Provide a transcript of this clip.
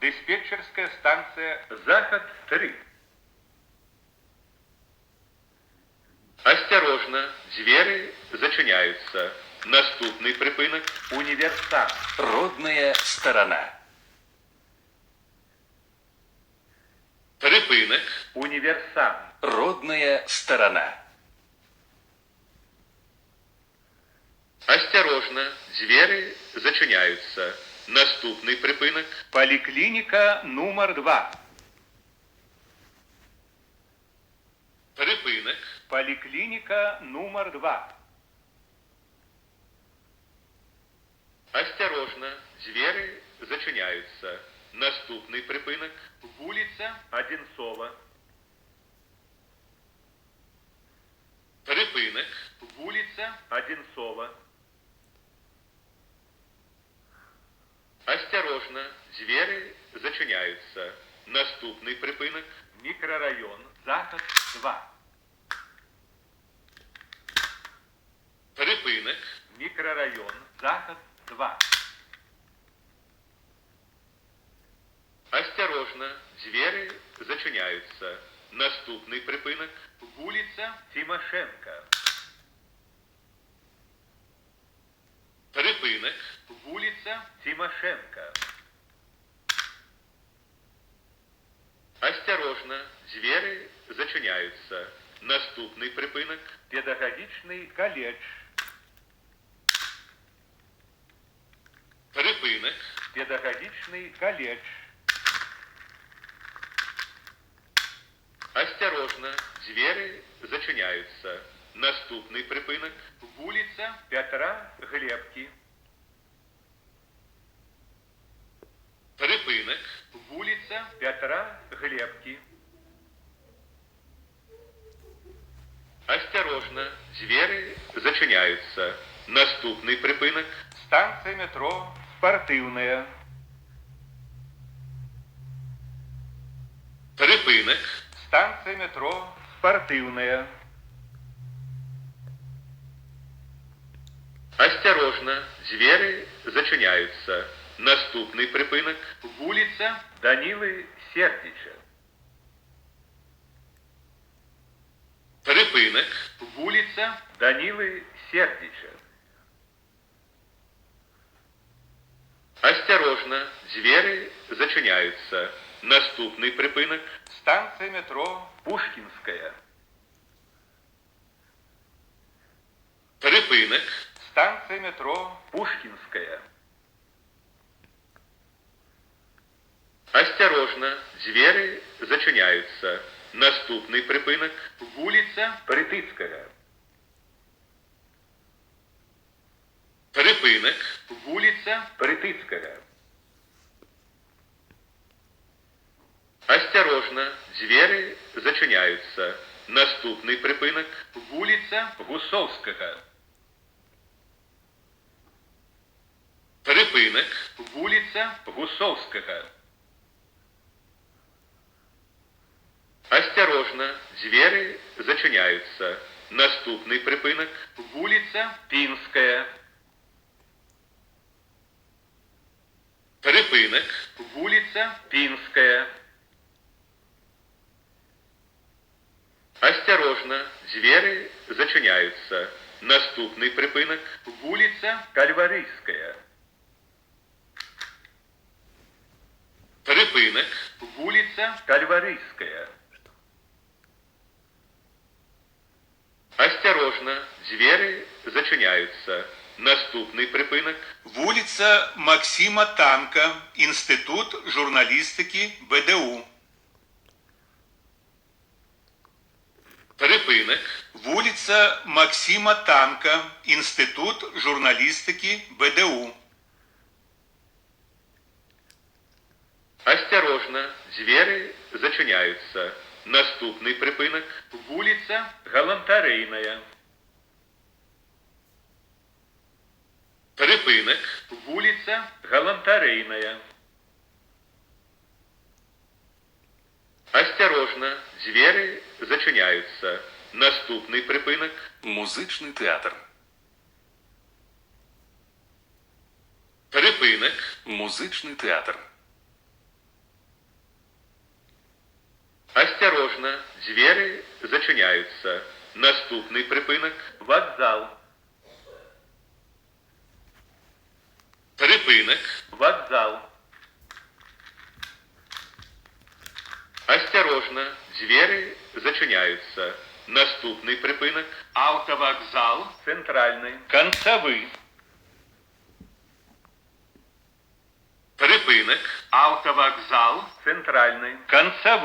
Диспетчерская станция «Заход-3». Осторожно, двери зачиняются. Наступний припинок. Универсам. Родная сторона. Припинок. Универсам. Родная сторона. Осторожно, двери зачиняются. Наступний припинок. Поликлиника номер 2. Припинок. Поликлиника номер 2. Осторожно, двери зачиняются. Наступний припинок. Улица Одинцова. Припинок. Улица Одинцова. Осторожно, двери зачиняются. Наступний припинок. Микрорайон Заход-2. Припинок. Микрорайон Заход-2. Осторожно, двери зачиняются. Наступний припинок. Улица Тимошенко. Припинок. Улица Тимошенко. Осторожно, двери зачиняются. Наступний припинок. Педагогичный колледж. Припинок. Педагогичный колледж. Осторожно, двери зачиняются. Наступний припинок. Улица Петра Глебки. Припинок. Улица Петра Глебки. Осторожно, двери зачиняются. Наступний припинок. Станция метро Спортивная. Припинок. Станция метро Спортивная. Осторожно, двери зачиняются. Наступний припинок. Улица Данилы Сердича. Припинок. Улица Данилы Сердича. Осторожно, двери зачиняются. Наступний припинок. Станция метро Пушкинская. Припинок. Станция метро Пушкинская. Осторожно, двери зачиняются. Наступний припинок. Улица Притыцкая. Припинок. Улица Притыцкая. Осторожно, двери зачиняются. Наступний припинок. Улица Гусовского. Припинок. Улица Гусовского. Осторожно, двери зачиняются. Наступний припинок. Улица Пинская. Припинок. Улица Пинская. Осторожно, двери зачиняются. Наступний припинок. Улица Кальварийская. Припинок. Улица Кальварийская. Осторожно, двери зачиняются. Наступний припинок. Вулиця Максима Танка, Інститут журналістики БДУ. Припинок. Вулиця Максима Танка, Інститут журналістики БДУ. Осторожно, двери зачиняются. Наступний припинок. Вулиця Галантерейная. Припинок. Вулиця Галантерейная. Осторожно, двери зачиняются. Наступний припинок. Музичний театр. Припинок. Музичний театр. Двери зачиняются. Наступний припинок. Вокзал. Припинок. Вокзал. Осторожно. Двери зачиняются. Наступний припинок. Автовокзал. Центральный. Концевый. Припинок. Автовокзал. Центральный. Концевый.